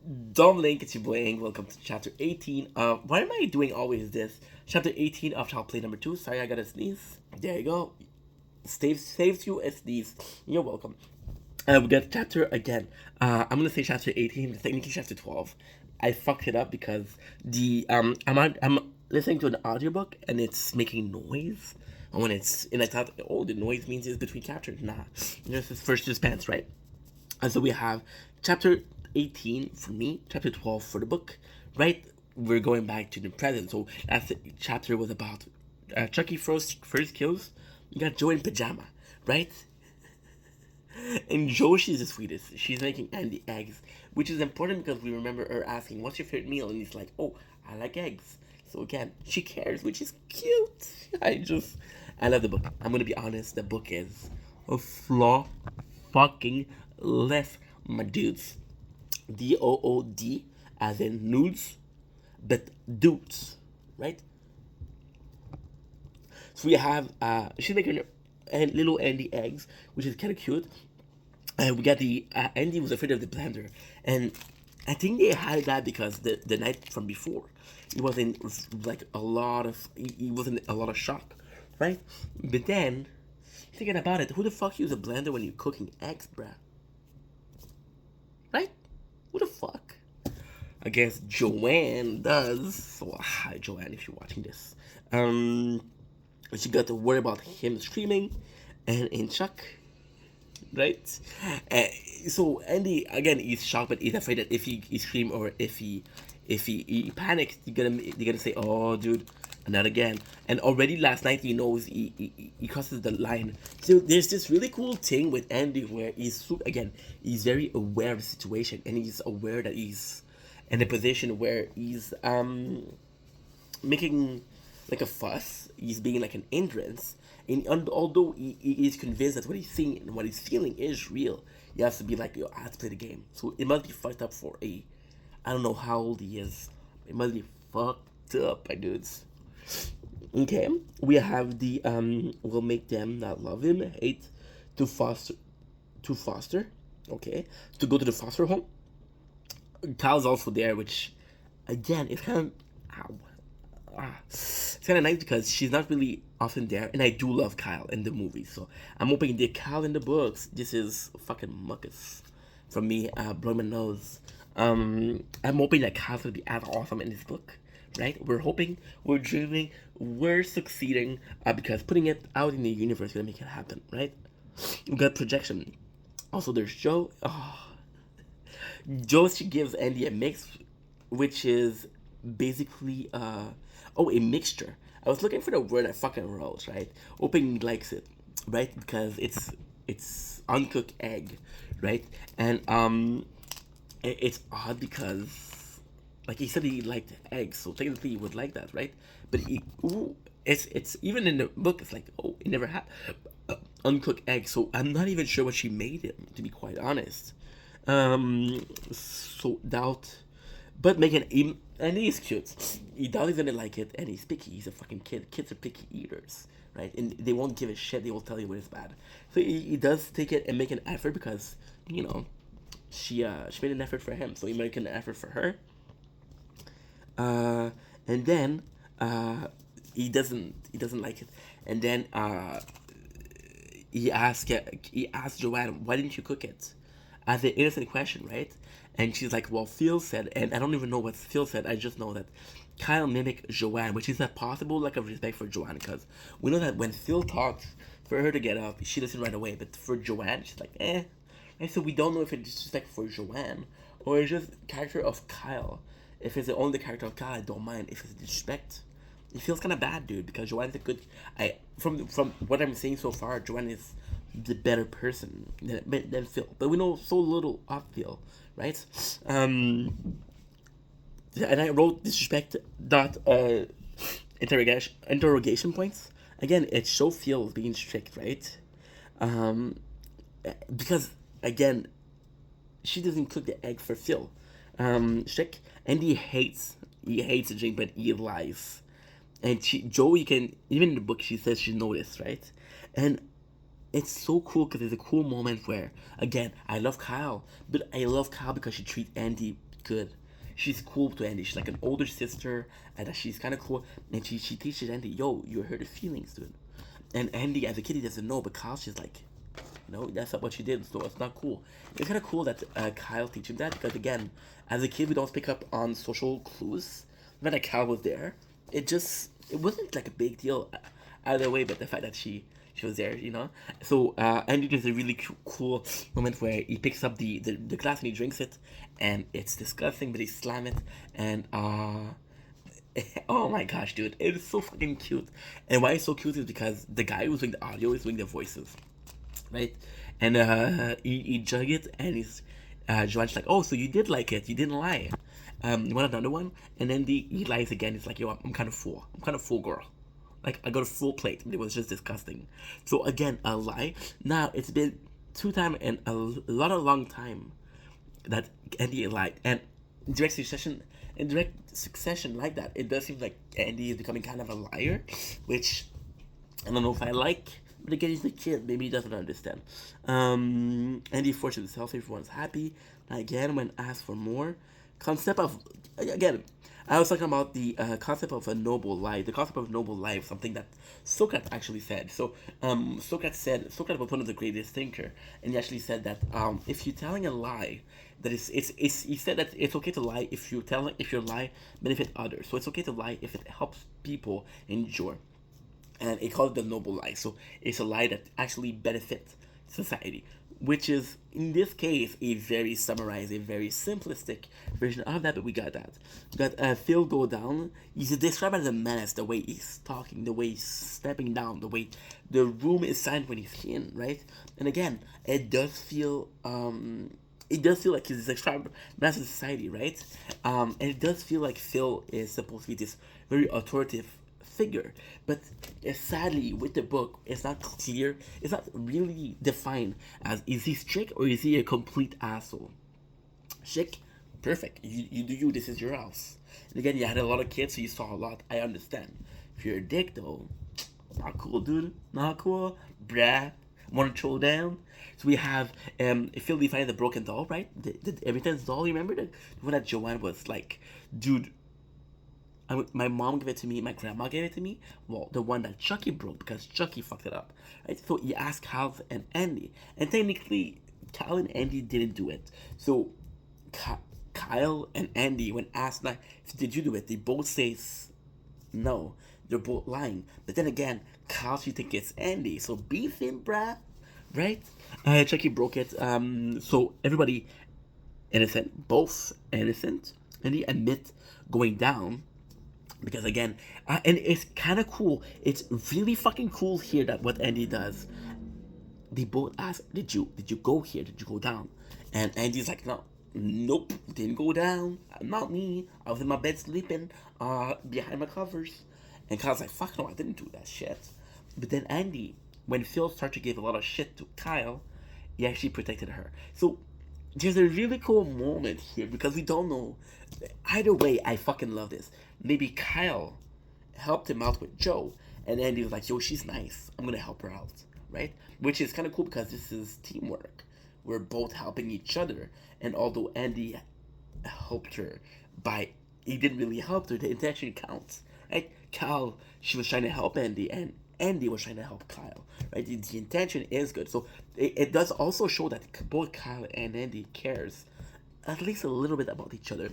Dominic, it's your boy Ang. Welcome to chapter 18 of. Why am I doing always this? Chapter 18 of Child Play number 2. Sorry, I gotta sneeze. There you go. Saves you a sneeze. You're welcome. We got chapter again. I'm gonna say chapter 18, but technically chapter 12. I fucked it up because I'm listening to an audiobook and it's making noise. And I thought, oh, the noise means it's between chapters. Nah, this is first suspense, right? And so we have chapter 18 for me, chapter 12 for the book, right? We're going back to the present. So that's the chapter was about Chucky first kills. You got Joe in pajama, right? And Joe, she's the sweetest. She's making Andy eggs, which is important because we remember her asking, "What's your favorite meal?" And he's like, "Oh, I like eggs." So again, she cares, which is cute. I love the book. I'm gonna be honest. The book is a flaw, fucking left, my dudes. DOOD, as in nudes, but dudes, right? So we have she's making little Andy eggs, which is kind of cute. And we got the Andy was afraid of the blender, and I think they had that because the night from before, he was in like a lot of he was in a lot of shock, right? But then thinking about it, who the fuck use a blender when you're cooking eggs, bruh? Right? Who the fuck? I guess Joanne does. So hi Joanne, if you're watching this. She got to worry about him screaming, and in shock, right? Uh, so Andy again he's shocked, but he's afraid that if he scream or if he panics, you're gonna say, "Oh, dude, not again." And already last night he knows he crosses the line. So there's this really cool thing with Andy where he's very aware of the situation and he's aware that he's in a position where he's making like a fuss. He's being like an hindrance. And although he is convinced that what he's seeing and what he's feeling is real, he has to be like, yo, I have to play the game. So it must be fucked up for I don't know how old he is. It must be fucked up, my dudes. Okay, we have the will make them not love him, hate to foster, to foster. Okay, to go to the foster home. Kyle's also there, which again, it's kind of ow. It's kind of nice because she's not really often there, and I do love Kyle in the movie. So I'm hoping the Kyle in the books. This is fucking muckus from me. Blowing my nose. I'm hoping that Kyle's gonna be as awesome in this book, right? We're hoping, we're dreaming, we're succeeding because putting it out in the universe is gonna make it happen, right? We got projection. Also, there's Joe. Oh, Joe, she gives Andy a mix, which is basically a mixture. I was looking for the word I fucking wrote, right? Hoping he likes it, right? Because it's uncooked egg, right? And it's odd because like he said he liked eggs, so technically he would like that, right? But it's even in the book. It's like, oh, he never had uncooked eggs, so I'm not even sure what she made him, to be quite honest. So doubt, but Megan, and he's cute. He doubt he's gonna like it, and he's picky. He's a fucking kid. Kids are picky eaters, right? And they won't give a shit. They will tell you when it's bad. So he does take it and make an effort because you know she made an effort for him, so he made an effort for her. Uh, and then he doesn't like it, and then he asked Joanne, why didn't you cook it? As an innocent question, right? And she's like, well, Phil said, and I don't even know what Phil said. I just know that Kyle mimicked Joanne, which is a possible lack of respect for Joanne, because we know that when Phil talks, for her to get up, she listens right away. But for Joanne, she's like, eh. And so we don't know if it's disrespect for Joanne or it's just character of Kyle. If it's the only character of Kyle, I don't mind. If it's disrespect, it feels kind of bad, dude. Because Joanne's a good. From what I'm seeing so far, Joanne is the better person than Phil. But we know so little of Phil, right? And I wrote disrespect dot interrogation points. Again, it show Phil being strict, right? Um, because again, she doesn't cook the egg for Phil. Strict, and he hates to drink, but he lies. And Joe, you can even in the book she says she noticed, right? And it's so cool because there's a cool moment where again I love Kyle, but I love Kyle because she treats Andy good. She's cool to Andy. She's like an older sister, and that she's kind of cool. And she teaches Andy, yo, you hurt her feelings, dude. And Andy, as a kid, he doesn't know, but Kyle, she's like, no, that's not what she did, so it's not cool. It's kind of cool that Kyle teach him that because again, as a kid, we don't pick up on social clues. When that Kyle was there, it wasn't like a big deal either way, but the fact that she was there, you know. So Andy does a really cool moment where he picks up the glass and he drinks it, and it's disgusting, but he slam it, and oh my gosh, dude, it is so fucking cute. And why it's so cute is because the guy who's doing the audio is doing the voices, right? And he jug it, and Joanne's like, oh, so you did like it, you didn't lie. You want another one? And then he lies again. It's like, yo, I'm kind of full. I'm kind of full, girl. Like, I got a full plate, but it was just disgusting. So again, a lie. Now, it's been 2 times and a lot of long time that Andy lied. And in direct succession like that, it does seem like Andy is becoming kind of a liar, which I don't know if I like. But again, he's a kid. Maybe he doesn't understand. Andy forces himself. Everyone's happy. Now again, when asked for more, concept of again. I was talking about the concept of a noble life. The concept of noble life, something that Socrates actually said. So Socrates was one of the greatest thinker, and he actually said that if you're telling a lie, that it's he said that it's okay to lie if your lie benefit others. So it's okay to lie if it helps people endure, and it called it the noble lie. So it's a lie that actually benefits society, which is in this case a very summarized, a very simplistic version of that. But we got that. We got Phil go down. He's described as a menace. The way he's talking, the way he's stepping down, the way the room is silent when he's in, right? And again, it does feel like he's described as a society, right? And it does feel like Phil is supposed to be this very authoritative figure, but sadly with the book it's not clear, it's not really defined as is he strict or is he a complete asshole. Chic, perfect, you do you, this is your house. And again, you had a lot of kids, so you saw a lot, I understand. If you're a dick though, not cool, dude, not cool, bruh. Want to throw down. So we have Phil defining the broken doll, right? The Evidence doll, you remember the one that Joanne was like, dude, my mom gave it to me, my grandma gave it to me. Well, the one that Chucky broke because Chucky fucked it up, right? So you ask Kyle and Andy, and technically Kyle and Andy didn't do it. So Kyle and Andy, when asked like, "Did you do it?" they both say no. They're both lying. But then again, Kyle she thinks it's Andy, so beef him, bruh, right? Chucky broke it. So everybody innocent, both innocent, and they admit going down. Because again, and it's kind of cool. It's really fucking cool here that what Andy does. They both ask, "Did you go here? Did you go down?" And Andy's like, "No, nope, didn't go down. Not me. I was in my bed sleeping, behind my covers." And Kyle's like, "Fuck no, I didn't do that shit." But then Andy, when Phil started to give a lot of shit to Kyle, he actually protected her. So there's a really cool moment here because we don't know. Either way, I fucking love this. Maybe Kyle helped him out with Joe, and Andy was like, "Yo, she's nice. I'm gonna help her out," right? Which is kind of cool because this is teamwork. We're both helping each other, and although Andy helped her he didn't really help her. The intention counts, right? Kyle, she was trying to help Andy, and Andy was trying to help Kyle, right? The intention is good. So it does also show that both Kyle and Andy cares at least a little bit about each other.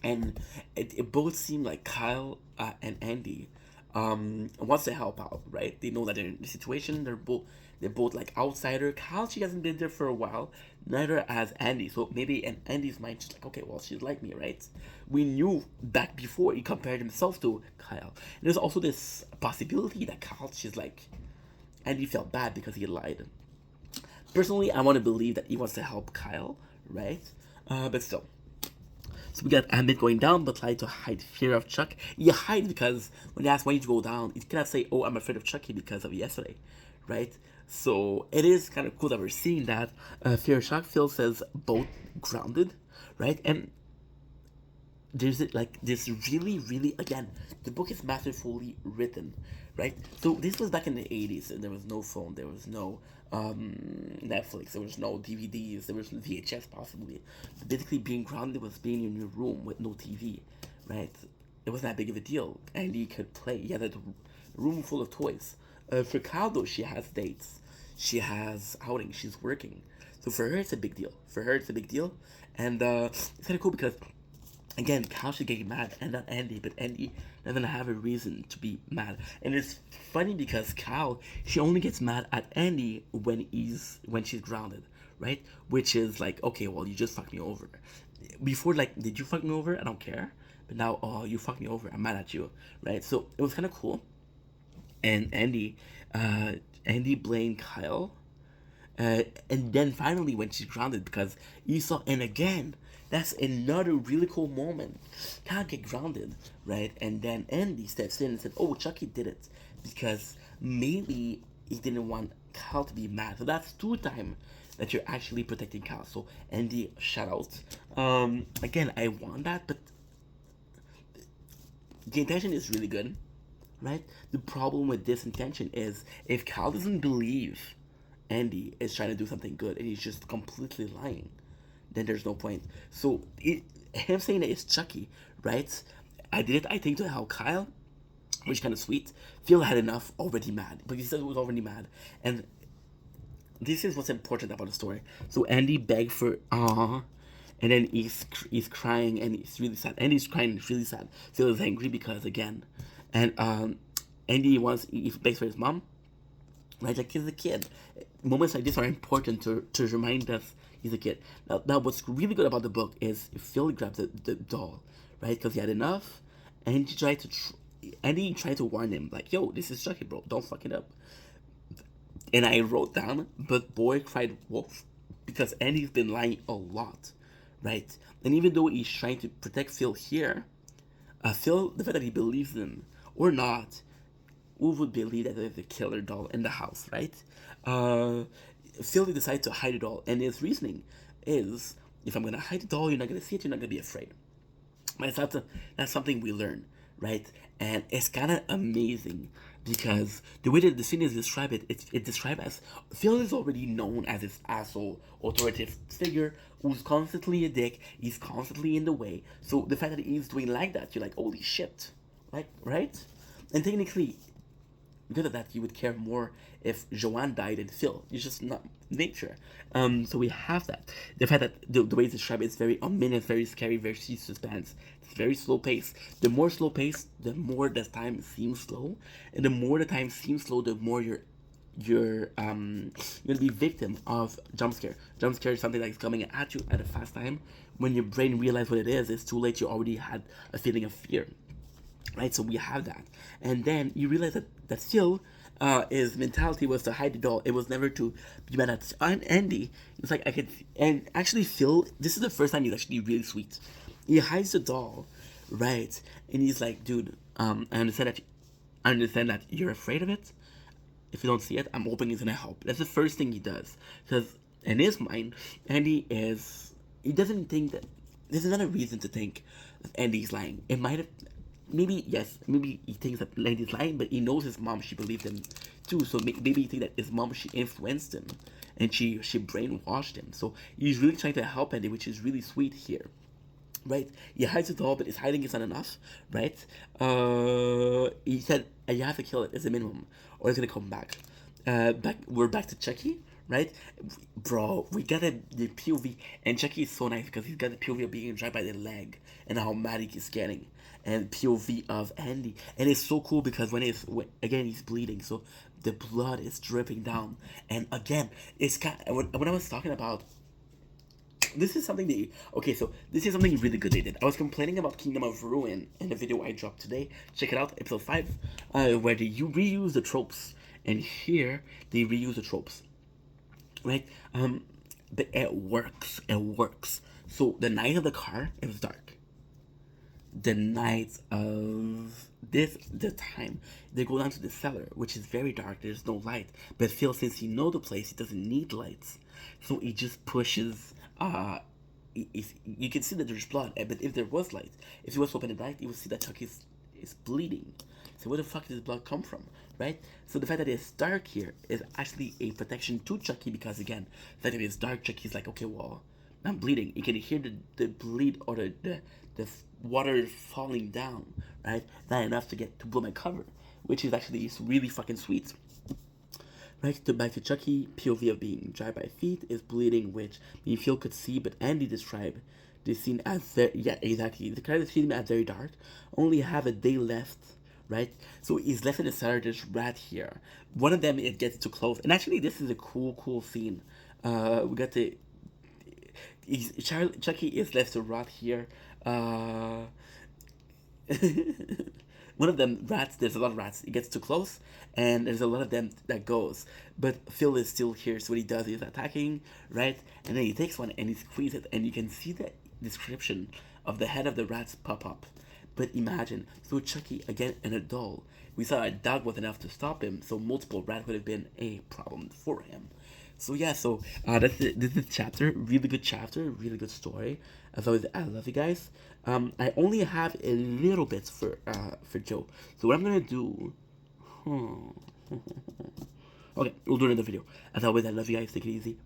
And it both seem like Kyle and Andy wants to help out, right? They know that they're in the situation. They're both like outsider. Kyle, she hasn't been there for a while. Neither has Andy. So maybe in Andy's mind, she's like, okay, well, she's like me, right? We knew back before he compared himself to Kyle. And there's also this possibility that Kyle, she's like, Andy felt bad because he lied. Personally, I want to believe that he wants to help Kyle, right? But still. So we got Amit going down, but tried to hide fear of Chuck. You hide because when you ask why did you go down, you cannot say, "Oh, I'm afraid of Chucky because of yesterday," right? So it is kind of cool that we're seeing that fear of Chuck. Phil says both grounded, right? And there's like this really again, the book is masterfully written, right? So this was back in the 80s, and there was no phone, there was no Netflix. There was no DVDs. There was no VHS possibly. Basically, being grounded was being in your room with no TV, right? It wasn't that big of a deal, and he could play. He had a room full of toys. For Kyle, though, she has dates, she has outings, she's working. So for her, it's a big deal. For her, it's a big deal, and it's kind of cool because again, Kyle should get mad and not Andy, but Andy doesn't have a reason to be mad. And it's funny because Kyle, she only gets mad at Andy when she's grounded, right? Which is like, okay, well, you just fucked me over. Before, like, did you fuck me over? I don't care. But now, oh, you fucked me over. I'm mad at you, right? So it was kind of cool. And uh, Andy blamed Kyle, and then finally when she's grounded because Esau, and again, that's another really cool moment. Can't get grounded, right? And then Andy steps in and said, "Oh, Chucky did it because maybe he didn't want Kyle to be mad." So that's two times that you're actually protecting Kyle. So Andy, shout out. Again, I want that, but the intention is really good, right? The problem with this intention is if Kyle doesn't believe Andy is trying to do something good and he's just completely lying, then there's no point. So him saying that it's Chucky, right? I did it, I think, to help Kyle, which is kind of sweet. Phil had enough, already mad, but he said he was already mad, and this is what's important about the story. So Andy begged for and then he's crying and he's really sad. Andy's crying and he's really sad. Phil is angry because again, and Andy he begs for his mom, right? Like he's a kid. Moments like this are important to remind us he's a kid. Now what's really good about the book is Phil grabbed the doll, right? Because he had enough, and he tried to warn him like, "Yo, this is Chucky, bro. Don't fuck it up." And I wrote down, but boy cried wolf, because Andy's been lying a lot, right? And even though he's trying to protect Phil here, Phil, the fact that he believes him or not, who would believe that there's a killer doll in the house, right? Uh, Phil decided to hide it all, and his reasoning is, if I'm gonna hide the doll, you're not gonna see it, you're not gonna be afraid. That's something we learn, right? And it's kind of amazing because the way that the scene is described, it's described as Phil is already known as this asshole, authoritative figure who's constantly a dick. He's constantly in the way. So the fact that he's doing like that, you're like, holy shit, like, right? And technically, because of that, you would care more if Joanne died than Phil. It's just not nature. So we have that. The fact that the way it's described is very ominous, very scary, very suspense. It's very slow pace. The more slow pace, the more the time seems slow, and the more the time seems slow, the more you're gonna be victim of jump scare. Jump scare is something that's coming at you at a fast time. When your brain realizes what it is, it's too late. You already had a feeling of fear, right? So we have that, and then you realize that Phil, his mentality was to hide the doll. It was never to be mad at Andy. It's like I could, and actually Phil, this is the first time he's actually really sweet. He hides the doll, right? And he's like, dude, I understand that you're afraid of it. If you don't see it, I'm hoping it's gonna help. That's the first thing he does, because in his mind, he doesn't think that there's another reason to think that Andy's lying. It might have, maybe yes, maybe he thinks that Andy's lying, but he knows his mom. She believed him too, so maybe he thinks that his mom, she influenced him, and she brainwashed him. So he's really trying to help Andy, which is really sweet here. Right, he hides it all, but his hiding is not enough. Right, he said you have to kill it as a minimum, or it's gonna come back. We're back to Chucky, right? Bro, we got the POV, and Chucky is so nice because he's got the POV of being dragged by the leg and how mad he's getting, and POV of Andy, and it's so cool because again he's bleeding, so the blood is dripping down, and again it's kind when I was talking about. This is something this is something really good they did. I was complaining about Kingdom of Ruin in the video I dropped today. Check it out, episode 5, where you reuse the tropes, and here they reuse the tropes, right? But it works. It works. So the night of the car, it was dark. The night of the time they go down to the cellar, which is very dark. There's no light, but Phil, since he knows the place, he doesn't need lights, so he just pushes. If you can see that there's blood, but if there was light, if he was open at night, you would see that Chucky's is bleeding. So where the fuck does blood come from, right? So the fact that it's dark here is actually a protection to Chucky, because again, the fact that it's dark, Chucky's like, okay, well, I'm bleeding. You can hear the bleed, or the water falling down, right? Not enough to blow my cover, which is actually really fucking sweet. Right, to back to Chucky, POV of being dry by feet is bleeding, which Phil could see, but Andy described the scene as very, yeah, exactly. The character scene as very dark. Only have a day left, right? So he's left in the cellar. There's rat here. One of them, it gets too close, and actually, this is a cool scene. We got to. Chucky is left to rot here. One of them, rats, there's a lot of rats. It gets too close, and there's a lot of them that goes. But Phil is still here, so what he does is attacking, right? And then he takes one and he squeezes it, and you can see the description of the head of the rats pop up. But imagine, so Chucky, again, an adult. We saw a dog was enough to stop him, so multiple rats would have been a problem for him. So yeah, so this is the chapter. Really good chapter, really good story. As always, I love you guys. I only have a little bit for Joe. So what I'm gonna do. Okay, we'll do another video. As always, I love you guys. Take it easy.